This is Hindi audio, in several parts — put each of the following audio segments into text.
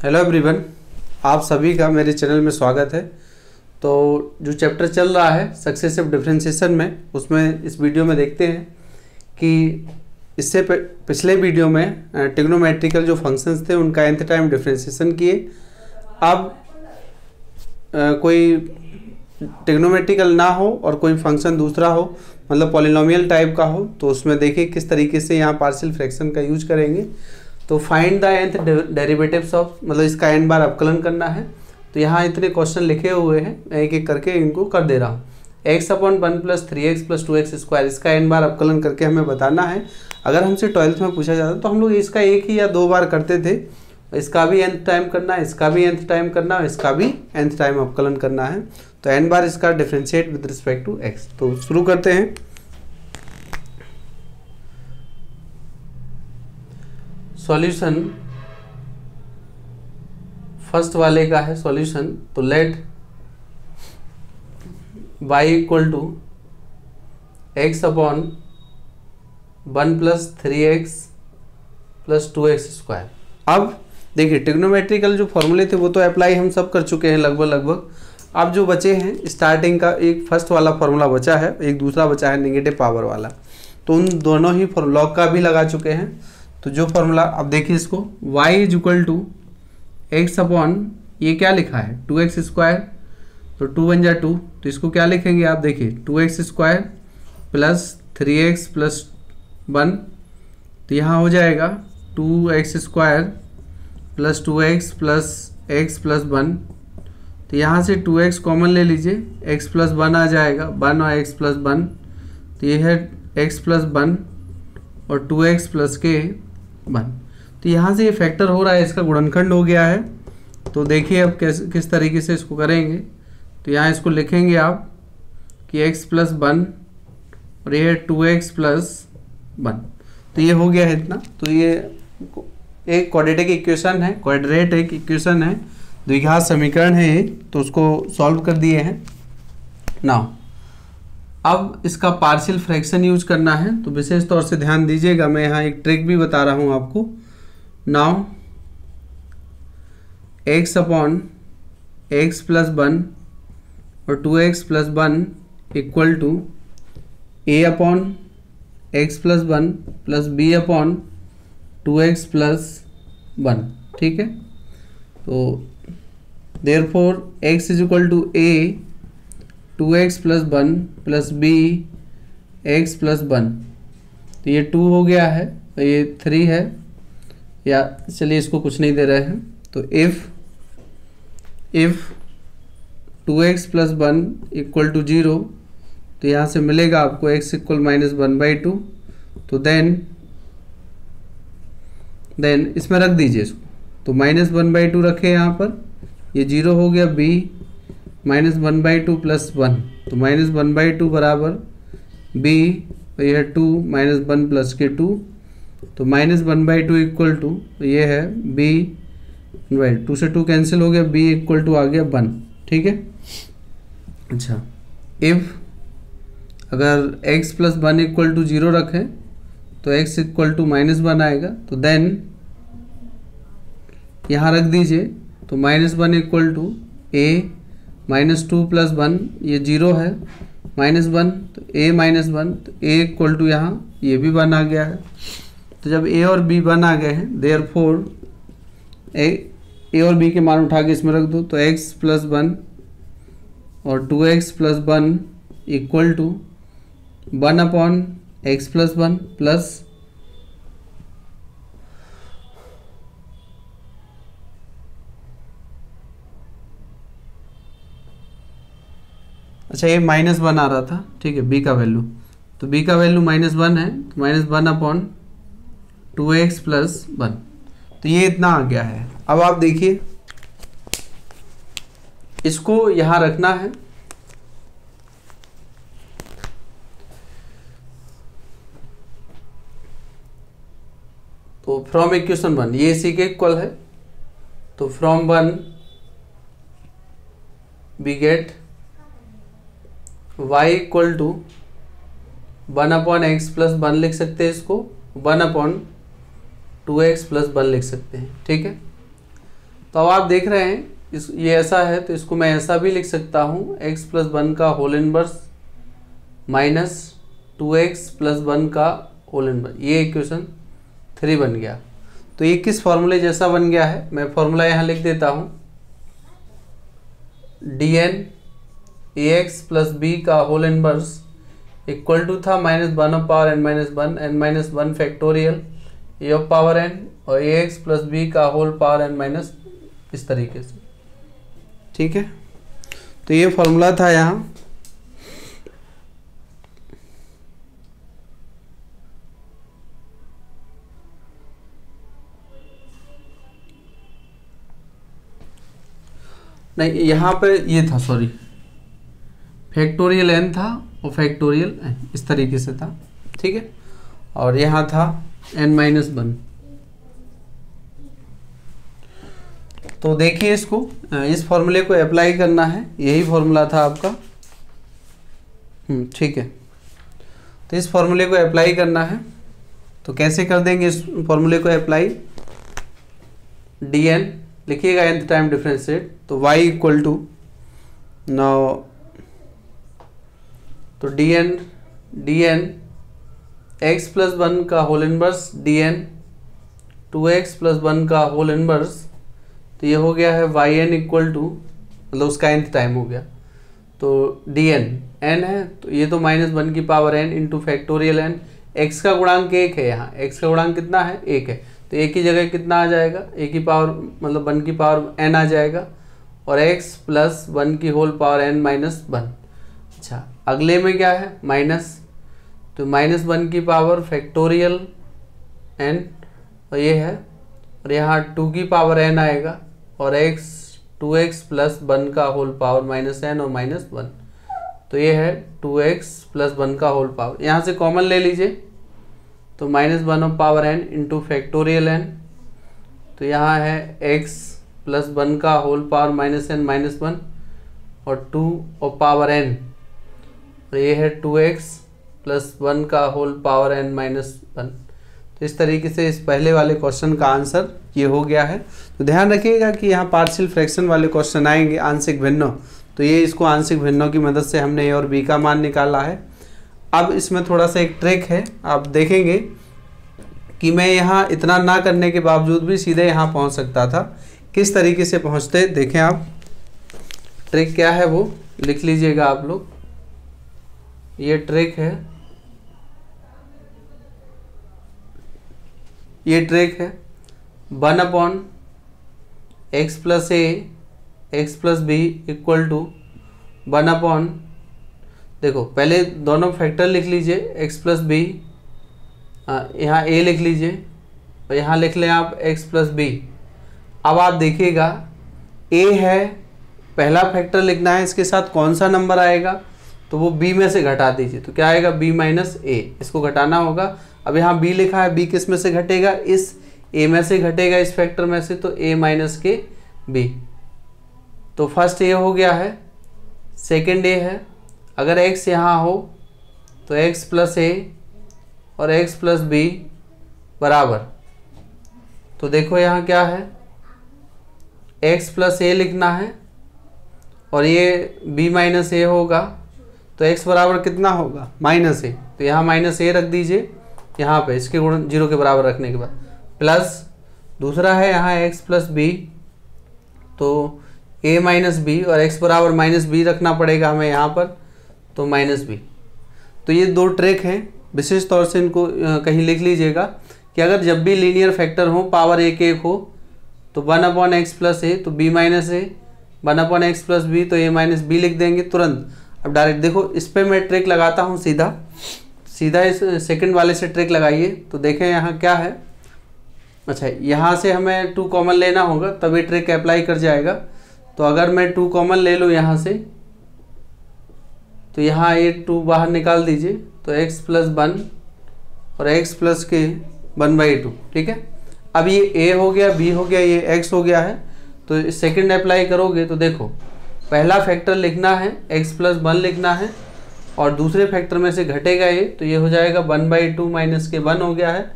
हेलो एवरीवन, आप सभी का मेरे चैनल में स्वागत है। तो जो चैप्टर चल रहा है सक्सेसिव डिफरेंशिएशन में, उसमें इस वीडियो में देखते हैं कि इससे पिछले वीडियो में ट्रिग्नोमेट्रिकल जो फंक्शंस थे उनका nth टाइम डिफरेंशिएशन किए। अब कोई ट्रिग्नोमेट्रिकल ना हो और कोई फंक्शन दूसरा हो, मतलब पॉलिनोमियल टाइप का हो, तो उसमें देखिए किस तरीके से यहाँ पार्शियल फ्रैक्शन का यूज करेंगे। तो find the nth derivatives of, मतलब इसका n बार अवकलन करना है। तो यहाँ इतने क्वेश्चन लिखे हुए हैं, एक एक करके इनको कर दे रहा हूँ। x/1 + 3x + 2x², इसका n बार अवकलन करके हमें बताना है। अगर हमसे 12th में पूछा जाता तो हम लोग इसका एक ही या दो बार करते थे। इसका भी nth टाइम करना है, इसका भी nth टाइम करना है, इसका भी nth टाइम अवकलन करना है। तो n बार इसका differentiate with respect to x। तो शुरू करते हैं। सॉल्यूशन फर्स्ट वाले का है सॉल्यूशन। तो late y = x/1 + 3x + 2x²। अब देखिए ट्रिग्नोमेट्रिकल जो फॉर्मूले थे वो तो अप्लाई हम सब कर चुके हैं लगभग। अब जो बचे हैं स्टार्टिंग का एक फर्स्ट वाला फार्मूला बचा है, एक दूसरा बचा है नेगेटिव पावर वाला। तो उन दोनों ही लॉग का भी लगा चुके हैं। तो जो फार्मूला अब देखिए इसको y = x/, ये क्या लिखा है 2x²। तो 2 बन जा 2, तो इसको क्या लिखेंगे आप देखिए 2x² + 3x + 1। तो यहाँ हो जाएगा 2x² + 2x + x + 1। तो यहाँ से 2x कॉमन ले लीजिए, x + 1 आ जाएगा, 1 और x + 1। तो ये है x + 1 और 2x + k 1। तो यहाँ से ये फैक्टर हो रहा है, इसका गुणनखंड हो गया है। तो देखिए अब किस तरीके से इसको करेंगे। तो यहाँ इसको लिखेंगे आप कि x + 1 और ये है 2x + 1। तो ये हो गया है इतना। तो ये एक क्वाड्रेटिक इक्वेशन है, क्वाड्रेट एक इक्वेशन है, द्विघात समीकरण है ये। तो उसको सॉल्व कर दिए हैं। नाउ अब इसका पार्शियल फ्रैक्शन यूज करना है। तो विशेष तौर से ध्यान दीजिएगा, मैं यहाँ एक ट्रिक भी बता रहा हूँ आपको। नाउ x/x + 1 और 2x + 1 = a/x + 1 + b/2x + 1। ठीक है। तो therefore x = a 2x + 1 + b x + 1। तो ये 2 हो गया है, तो ये 3 है, या चलिए इसको कुछ नहीं दे रहे हैं। तो इफ 2x + 1 = 0, तो यहाँ से मिलेगा आपको x = -1/2। तो देन इसमें रख दीजिए इसको। तो -1/2 रखे यहाँ पर, ये 0 हो गया। b -1/2 + 1, तो -1/2 बराबर b, तो यह है 2 - 1 + k 2। तो -1/2 = तो ये है b, 2 से 2 कैंसिल हो गया, b = आ गया 1। ठीक है। अच्छा, इफ अगर x + 1 = 0 रखें तो x = -1 आएगा। तो देन यहाँ रख दीजिए। तो -1 = a -2 + 1, ये 0 है, -1, तो a -1, तो a = यहाँ ये भी 1 आ गया है। तो जब a और b 1 आ गए हैं, देयरफॉर a और b के मान उठा के इसमें रख दो। तो x + 1 और 2x + 1 = 1/x + 1 प्लस अच्छा, ये -1 आ रहा था। ठीक है, b का वैल्यू, तो b का वैल्यू -1 है, तो -1/2x + 1। तो ये इतना आ गया है। अब आप देखिए इसको यहाँ रखना है। तो फ्रॉम इक्वेशन 1 ये इसी के इक्वल है। तो from 1 we get y = 1/x + 1 लिख सकते हैं, इसको 1/2x + 1 लिख सकते हैं। ठीक है। तो अब आप देख रहे हैं ये ऐसा है, तो इसको मैं ऐसा भी लिख सकता हूँ x प्लस 1 का whole inverse minus 2x plus 1 का होल इनवर्स, ये इक्वेशन 3 बन गया। तो ये किस फॉर्मूले जैसा बन गया है, मैं फॉर्मूला यहाँ लिख देता हूँ। dn ax प्लस b का होल इनवर्स इक्वल टू था -1 of power n-1 factorial a of power n और ax प्लस b का होल पावर n- इस तरीके से, ठीक है। तो ये फॉर्मूला था यहाँ। नहीं, यहाँ पे ये था, सॉरी, फैक्टोरियल n था और फैक्टोरियल n इस तरीके से था, ठीक है। और यहाँ था n-1। तो देखिए इसको, इस फॉर्मूले को अप्लाई करना है, यही फॉर्मूला था आपका, ठीक है। तो इस फॉर्मूले को अप्लाई करना है, तो कैसे कर देंगे इस फॉर्मूले को अप्लाई। dn लिखिएगा nth टाइम डिफरेंशिएट, तो y इक्वल टू नाउ, तो dn x प्लस 1 का whole inverse dn 2x plus 1 का होल इनवर्स, तो ये हो गया है yn इक्वल टू, मतलब उसका nth टाइम हो गया। तो dn n है, तो ये तो -1 की power n into factorial n, x का गुणांक 1 है, यहाँ x का गुणांक कितना है, 1 है, तो एक की जगह कितना आ जाएगा, a की पावर मतलब 1 की पावर n आ जाएगा, और x प्लस 1 की होल पावर n-1। अच्छा, अगले में क्या है, माइनस, तो -1 की पावर फैक्टोरियल n, और ये है, और यहाँ 2 की पावर n आएगा, और x 2x प्लस 1 का होल पावर -n और -1, तो ये है 2x प्लस 1 का होल पावर, यहाँ से कॉमन ले लीजिए, तो -1 of power n into factorial n, तो यहाँ है x प्लस 1 का होल पावर -n-1 और 2 ऑफ पावर n, और ये है 2x प्लस 1 का होल पावर n-1। तो इस तरीके से इस पहले वाले क्वेश्चन का आंसर ये हो गया है। तो ध्यान रखिएगा कि यहाँ पार्शियल फ्रैक्शन वाले क्वेश्चन आएंगे, आंशिक भिन्नों, तो ये इसको आंशिक भिन्नों की मदद से हमने ए और बी का मान निकाला है। अब इसमें थोड़ा सा एक ट्रिक है, आप देखेंगे कि मैं यहाँ इतना ना करने के बावजूद भी सीधे यहाँ पहुँच सकता था, किस तरीके से पहुँचते देखें आप। ट्रिक क्या है वो लिख लीजिएगा आप लोग, ये ट्रिक है, ये ट्रिक है 1/x plus a x plus b equal to 1/, देखो पहले दोनों फैक्टर लिख लीजिए, x प्लस b, यहाँ a लिख लीजिए और यहाँ लिख लें आप x प्लस b। अब आप देखिएगा a है, पहला फैक्टर लिखना है, इसके साथ कौन सा नंबर आएगा, तो वो b में से घटा दीजिए, तो क्या आएगा b माइनस a, इसको घटाना होगा। अब यहाँ b लिखा है, b किस में से घटेगा, इस a में से घटेगा, इस फैक्टर में से, तो a माइनस के b। तो फर्स्ट a हो गया है, सेकेंड a है, अगर x यहाँ हो तो x प्लस a और x प्लस b बराबर, तो देखो यहाँ क्या है, x प्लस a लिखना है और ये b माइनस a होगा, तो x बराबर कितना होगा, माइनस a, तो यहाँ माइनस a रख दीजिए यहाँ पे, इसके गुण 0 के बराबर रखने के बाद, प्लस दूसरा है यहाँ x प्लस b, तो a माइनस बी और x बराबर माइनस बी रखना पड़ेगा हमें यहाँ पर, तो माइनस बी। तो ये दो ट्रिक हैं, विशेष तौर से इनको कहीं लिख लीजिएगा कि अगर जब भी लीनियर फैक्टर हो, पावर एक एक हो, तो 1/x प्लस ए तो b माइनस ए, 1/x प्लस बी तो a माइनस बी लिख देंगे तुरंत। अब डायरेक्ट देखो, इस पर मैं ट्रिक लगाता हूँ, सीधा इस सेकंड वाले से ट्रिक लगाइए, तो देखें यहाँ क्या है। अच्छा, यहाँ से हमें 2 कॉमन लेना होगा तभी ट्रिक अप्लाई कर जाएगा। तो अगर मैं 2 कॉमन ले लूँ यहाँ से, तो यहाँ ये 2 बाहर निकाल दीजिए, तो x प्लस 1 और x प्लस के 1/2, ठीक है। अब ये a हो गया, b हो गया, ये x हो गया है, तो सेकंड अप्लाई करोगे तो देखो पहला फैक्टर लिखना है, x प्लस 1 लिखना है और दूसरे फैक्टर में से घटेगा ये, तो ये हो जाएगा 1/2 माइनस के 1 हो गया है,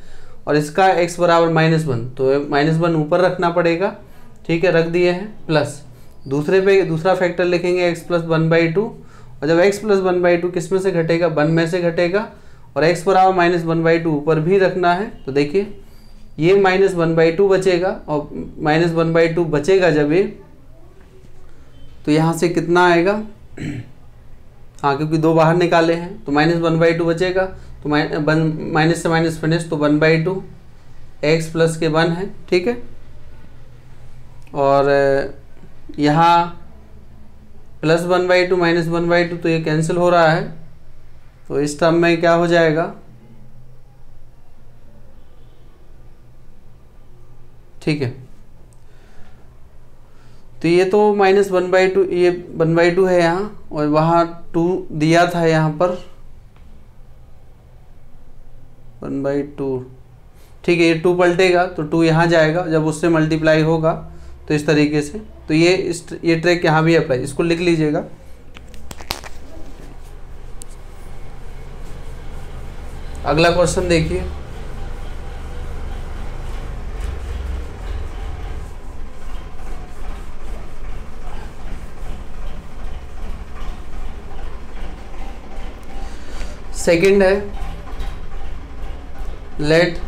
और इसका x बराबर -1, तो -1 ऊपर रखना पड़ेगा, ठीक है, रख दिए हैं, प्लस दूसरे पे दूसरा फैक्टर लिखेंगे x प्लस 1/2, और जब x प्लस 1/2 किस में से घटेगा, 1 में से घटेगा, और x बराबर माइनस 1/2 ऊपर भी रखना है। तो देखिए ये माइनस 1/2 बचेगा, और माइनस 1/2 बचेगा जब ये, तो यहाँ से कितना आएगा, हाँ क्योंकि 2 बाहर निकाले हैं तो माइनस 1/2 बचेगा, तो माइनस से माइनस फिनिश, तो 1/2 x प्लस के 1 है, ठीक है। और यहाँ प्लस 1/2 माइनस 1/2 तो ये कैंसिल हो रहा है, तो इस टर्म में क्या हो जाएगा, ठीक है। तो ये तो माइनस 1/2, ये 1/2 है यहाँ, और वहाँ 2 दिया था यहाँ पर 1/2, ठीक है। ये 2 पलटेगा तो 2 यहाँ जाएगा, जब उससे मल्टीप्लाई होगा तो इस तरीके से, तो ये ट्रिक यहाँ भी अप्लाई, इसको लिख लीजिएगा। अगला क्वेश्चन देखिए, सेकंड है, let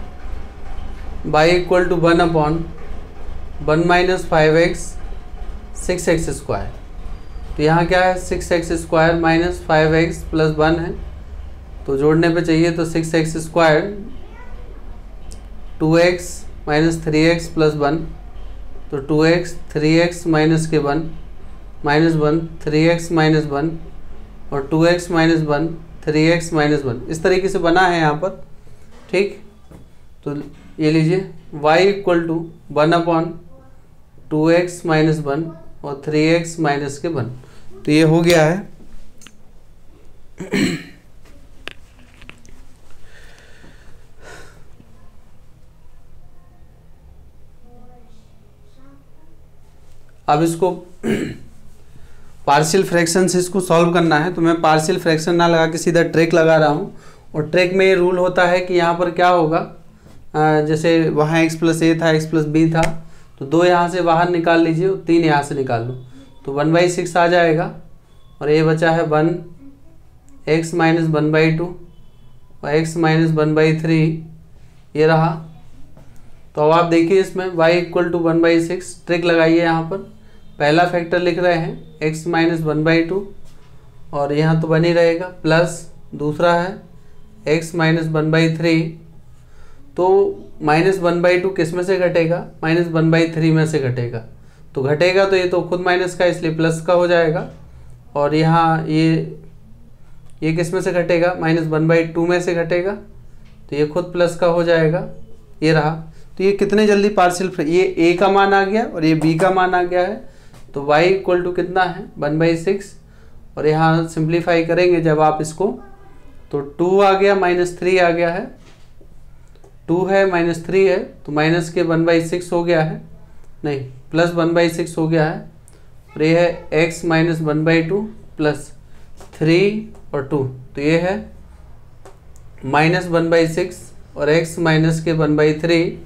y equal to 1/1 minus 5x 6x square. तो यहाँ क्या है, 6x square minus 5x plus 1 है, तो जोड़ने पे चाहिए तो 6x square 2x minus 3x plus 1, तो 2x 3x माइनस के 1 माइनस 1 3x माइनस 1, और 2x माइनस 1 3x माइनस 1, इस तरीके से बना है यहाँ पर, ठीक। तो ये लीजिए y equal to 1/2x minus 1 और 3x माइनस के 1, तो ये हो गया है। अब इसको पार्शियल फ्रैक्शन से इसको सॉल्व करना है, तो मैं पार्शियल फ्रैक्शन ना लगा के सीधा ट्रिक लगा रहा हूँ, और ट्रिक में ये रूल होता है कि यहाँ पर क्या होगा, जैसे वहाँ x प्लस a था, x प्लस b था, तो 2 यहाँ से बाहर निकाल लीजिए, 3 यहाँ से निकाल लो, तो 1/6 आ जाएगा, और ये बचा है 1 x माइनस 1/2 और x माइनस 1/3, ये रहा। तो अब आप देखिए इसमें y इक्वल टू 1/6, ट्रिक लगाइए, यहाँ पर पहला फैक्टर लिख रहे हैं x माइनस 1/2, और यहाँ तो बन ही रहेगा, प्लस दूसरा है x माइनस 1/3, तो माइनस 1/2 किस में से घटेगा, माइनस 1/3 में से घटेगा, तो घटेगा तो ये तो खुद माइनस का, इसलिए प्लस का हो जाएगा, और यहाँ ये किस में से घटेगा, माइनस 1/2 में से घटेगा, तो ये खुद प्लस का हो जाएगा, ये रहा। तो ये कितने जल्दी पार्शियल, ये a का मान आ गया और ये b का मान आ गया है, तो y इक्वल टू कितना है 1/6, और यहाँ सिंप्लीफाई करेंगे जब आप इसको, तो 2 आ गया, -3 आ गया है, 2 है -3 है, तो माइनस के 1/6 हो गया है, नहीं प्लस 1/6 हो गया है, और ये है x माइनस 1/2 प्लस 3 और 2, तो ये है -1/6 और x माइनस के 1/3,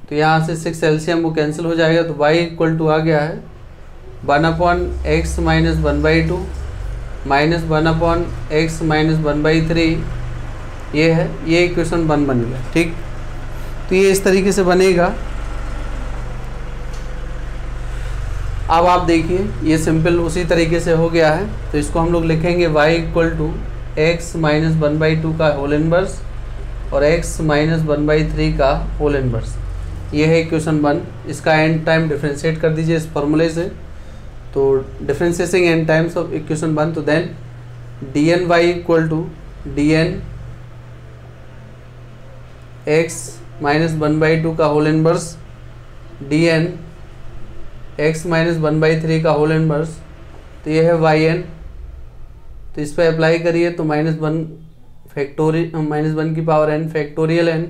तो यहाँ से 6 एलसीएम वो कैंसिल हो जाएगा, तो y इक्वल टू आ गया है 1/x minus 1/2 minus 1/x minus 1/3, ये है, ये इक्वेशन 1 बन गया, ठीक। तो ये इस तरीके से बनेगा। अब आप देखिए ये सिंपल उसी तरीके से हो गया है, तो इसको हम लोग लिखेंगे y equal to x minus 1/2 का होल इनवर्स और x माइनस 1/3 का होल इनवर्स, ये है इक्वेशन 1। इसका एंड टाइम डिफ्रेंशिएट कर दीजिए इस फॉर्मूले से, तो differentiating and times of equation 1, तो then dn y equal to dn x minus 1/2 का whole inverse dn x minus 1/3 का होल इनवर्स, तो ये है yn, तो इस पर अप्लाई करिए तो -1 फैक्टोरियल -1 की पावर n फैक्टोरियल n,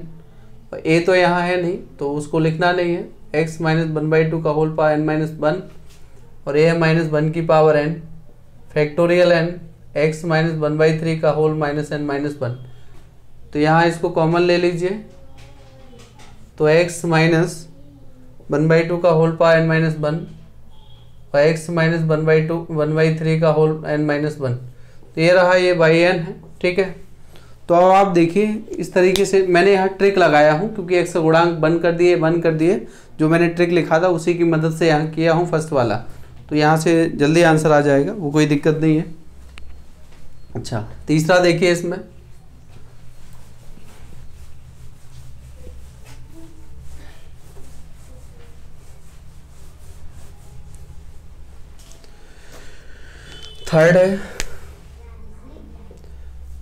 और a तो यहाँ है नहीं तो उसको लिखना नहीं है, x माइनस 1/2 का होल पावर n-1, और ये है -1 की power n factorial n x minus 1/3 का होल -n-1, तो यहाँ इसको कॉमन ले लीजिए, तो x माइनस 1/2 का होल पावर n-1 और x माइनस 1/2 1/3 का होल n-1। तो ये रहा, ये बाई एन है, ठीक है। तो अब आप देखिए इस तरीके से मैंने यहाँ ट्रिक लगाया हूँ, क्योंकि x गुणांक बंद कर दिए, जो मैंने ट्रिक लिखा था उसी की मदद से यहाँ किया हूँ फर्स्ट वाला। तो यहाँ से जल्दी आंसर आ जाएगा, वो कोई दिक्कत नहीं है। अच्छा, तीसरा देखिए इसमें, थर्ड है,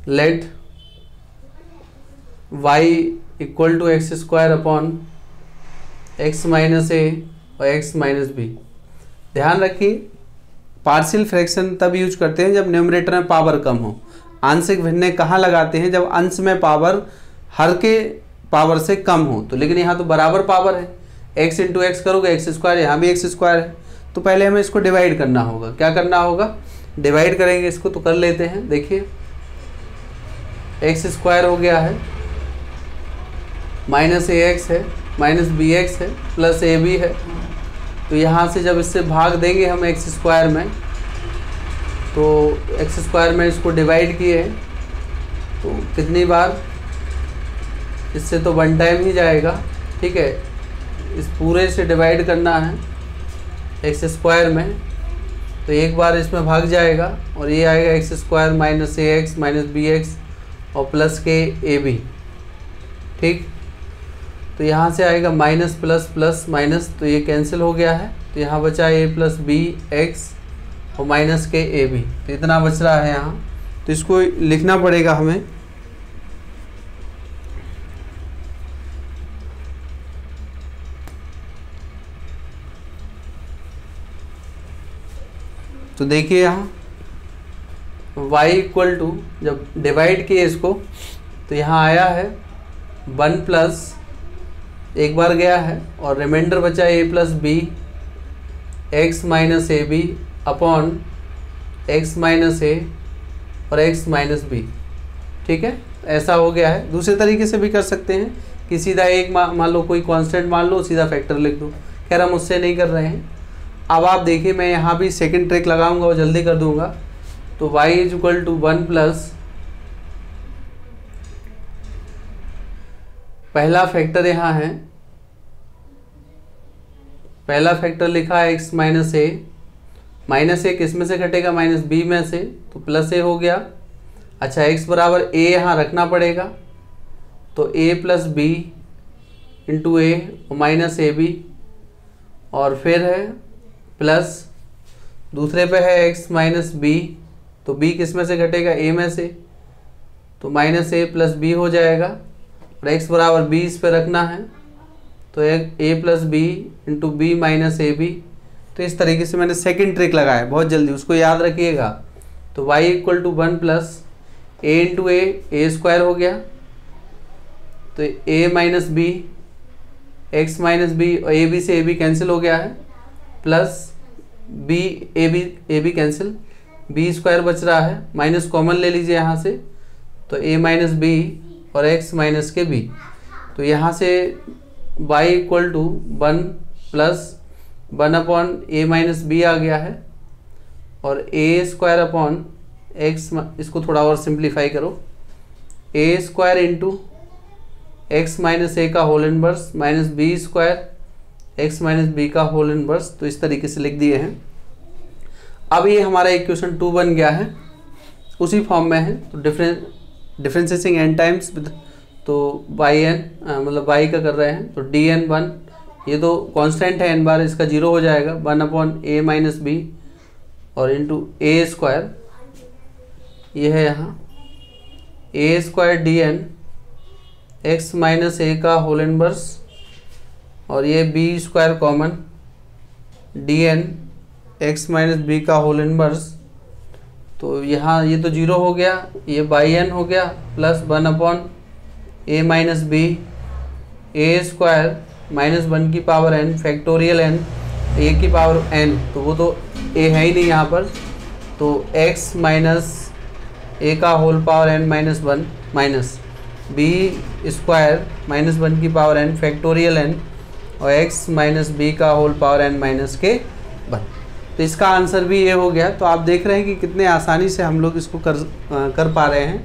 let y equal to x square upon x minus a और एक्स माइनस बी। ध्यान रखिए पार्शियल फ्रैक्शन तब यूज करते हैं जब न्यूमरेटर में पावर कम हो। आंशिक भिन्न कहाँ लगाते हैं? जब अंश में पावर हर के पावर से कम हो। तो लेकिन यहाँ तो बराबर पावर है, x इंटू एक्स करोगे एक्स स्क्वायर, यहाँ भी एक्स स्क्वायर है। तो पहले हमें इसको डिवाइड करना होगा। क्या करना होगा? डिवाइड करेंगे इसको। तो कर लेते हैं। देखिए एक्स स्क्वायर हो गया है, माइनस ए एक्स है, माइनस बी एक्स है, प्लस ए बी है। तो यहाँ से जब इससे भाग देंगे हम एक्स स्क्वायर में, तो एक्स स्क्वायर में इसको डिवाइड किए तो कितनी बार, इससे तो वन टाइम ही जाएगा, ठीक है। इस पूरे से डिवाइड करना है एक्स स्क्वायर में, तो एक बार इसमें भाग जाएगा और ये आएगा एक्स स्क्वायर माइनस ए एक्स माइनस बी एक्स और प्लस के ए बी, ठीक। तो यहाँ से आएगा माइनस प्लस प्लस माइनस, तो ये कैंसिल हो गया है। तो यहाँ बचा ए प्लस बी एक्स और माइनस के ए बी, तो इतना बच रहा है यहाँ। तो इसको लिखना पड़ेगा हमें। तो देखिए यहाँ y इक्वल टू, जब डिवाइड किए इसको तो यहाँ आया है 1 प्लस, एक बार गया है और रिमाइंडर बचा a plus b x minus a b upon x minus a और एक्स माइनस बी, ठीक है। ऐसा हो गया है। दूसरे तरीके से भी कर सकते हैं कि सीधा एक मान लो, कोई कांस्टेंट मान लो, सीधा फैक्टर लिख दो। खैर हम उससे नहीं कर रहे हैं। अब आप देखिए मैं यहाँ भी सेकंड ट्रिक लगाऊंगा और जल्दी कर दूंगा। तो y is equal to 1 plus, पहला फैक्टर यहाँ है, पहला फैक्टर लिखा है x minus a, minus a किस में से घटेगा? माइनस बी में से, तो प्लस ए हो गया। अच्छा x बराबर a यहाँ रखना पड़ेगा, तो a प्लस बी इंटू ए और माइनस ए बी, और फिर है प्लस दूसरे पे है x माइनस बी, तो b किस में से घटेगा? a में से, तो माइनस ए प्लस बी हो जाएगा। और x बराबर b इस पे रखना है, तो a plus b into b minus a b. तो इस तरीके से मैंने सेकंड ट्रिक लगाया, बहुत जल्दी उसको याद रखिएगा। तो y equal to 1 plus a into a square हो गया, तो a minus b x minus b और ए बी से ए बी कैंसिल हो गया है, plus b a b cancel, b square बच रहा है, माइनस कॉमन ले लीजिए यहाँ से, तो a माइनस बी और x माइनस के b। तो यहाँ से y equal to 1 plus 1 upon a minus b आ गया है, और a स्क्वायर अपॉन x, इसको थोड़ा और सिंप्लीफाई करो, a square into x minus a का whole inverse minus b square x minus b का होल इनवर्स। तो इस तरीके से लिख दिए हैं। अब ये हमारा इक्वेशन 2 बन गया है, उसी फॉर्म में है। तो डिफरेंशिएटिंग n टाइम्स, तो बाई एन मतलब y का कर रहे हैं, तो डी एन 1, ये तो कांस्टेंट है n बार, इसका 0 हो जाएगा, 1 अपॉन ए माइनस बी और इंटू ए स्क्वायर, ये है यहाँ a square d n x minus a का होल इनवर्स, और ये b square common, d n x minus b का होल इनवर्स। तो यहाँ ये तो 0 हो गया, ये बाई एन हो गया, plus 1 upon a minus B A square minus 1 की पावर n फैक्टोरियल n, ए की पावर n, तो वो तो ए है ही नहीं यहाँ पर, तो x माइनस ए का whole power n minus 1 minus b square minus 1 की पावर n फैक्टोरियल n और x माइनस बी का होल पावर n माइनस के 1। तो इसका आंसर भी ये हो गया। तो आप देख रहे हैं कि कितने आसानी से हम लोग इसको कर पा रहे हैं।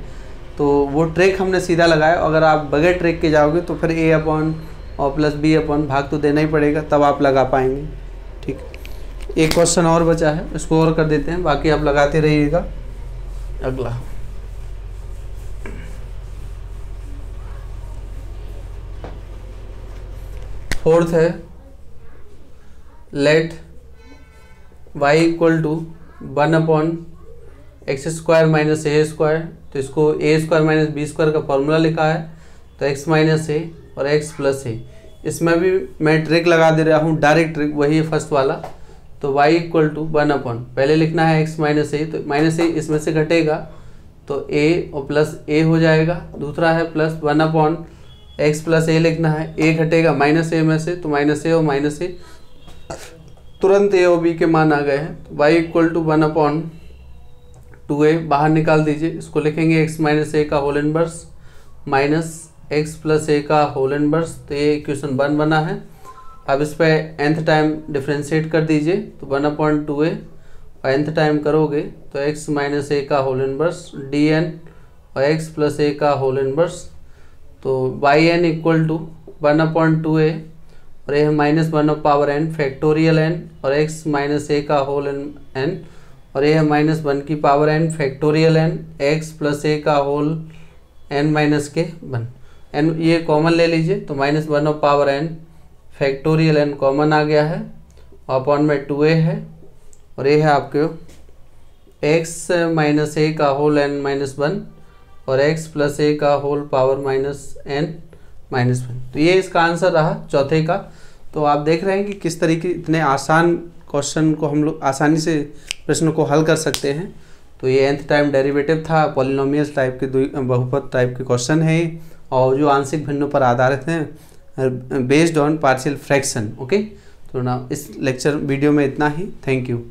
तो वो ट्रिक हमने सीधा लगाया। अगर आप बगैर ट्रिक के जाओगे तो फिर a अपॉन और प्लस बी अपॉन भाग तो देना ही पड़ेगा, तब आप लगा पाएंगे। ठीक, एक क्वेश्चन और बचा है, इसको और कर देते हैं, बाकी आप लगाते रहिएगा। अगला फोर्थ है, let y equal to 1 upon x square minus a square. तो इसको a square minus b square का फॉर्मूला लिखा है, तो x माइनस ए और x प्लस ए। इसमें भी मैं ट्रिक लगा दे रहा हूँ, डायरेक्ट ट्रिक, वही है फर्स्ट वाला। तो y इक्वल टू 1 अपॉन, पहले लिखना है x माइनस ए, तो माइनस ए इसमें से घटेगा तो a और प्लस a हो जाएगा। दूसरा है प्लस 1 अपॉन x प्लस ए लिखना है, a घटेगा माइनस ए में से, तो माइनस ए और माइनस ए, तुरंत a और b के मान आ गए हैं। तो y equal to 1 upon 2a बाहर निकाल दीजिए, इसको लिखेंगे x माइनस ए का whole inverse minus x plus a का होल इनवर्स। तो ये इक्वेशन 1 बना है। अब इस पर nth टाइम डिफ्रेंशिएट कर दीजिए, तो 1 अपॉन 2a और nth टाइम करोगे तो x माइनस ए का होल इनवर्स dn और x प्लस ए का होल इनवर्स। तो yn equal to 1 upon 2a और ये है minus 1 power n factorial n और x माइनस ए का होल n और ये है माइनस 1 की power n factorial n x plus a का होल n माइनस के 1। n ये कॉमन ले लीजिए, तो minus 1 power n factorial n common आ गया है, अपॉन में 2a है और ये है आपके x माइनस ए का होल n माइनस 1 और x प्लस ए का whole power minus n minus 1। तो ये इसका आंसर रहा चौथे का। तो आप देख रहे हैं कि किस तरीके इतने आसान क्वेश्चन को हम लोग आसानी से प्रश्न को हल कर सकते हैं। तो ये nth टाइम डेरिवेटिव था, पॉलिनोमियल टाइप के बहुपद टाइप के क्वेश्चन है और जो आंशिक भिन्नों पर आधारित हैं based on partial fraction. Okay, तो ना इस लेक्चर वीडियो में इतना ही। Thank you.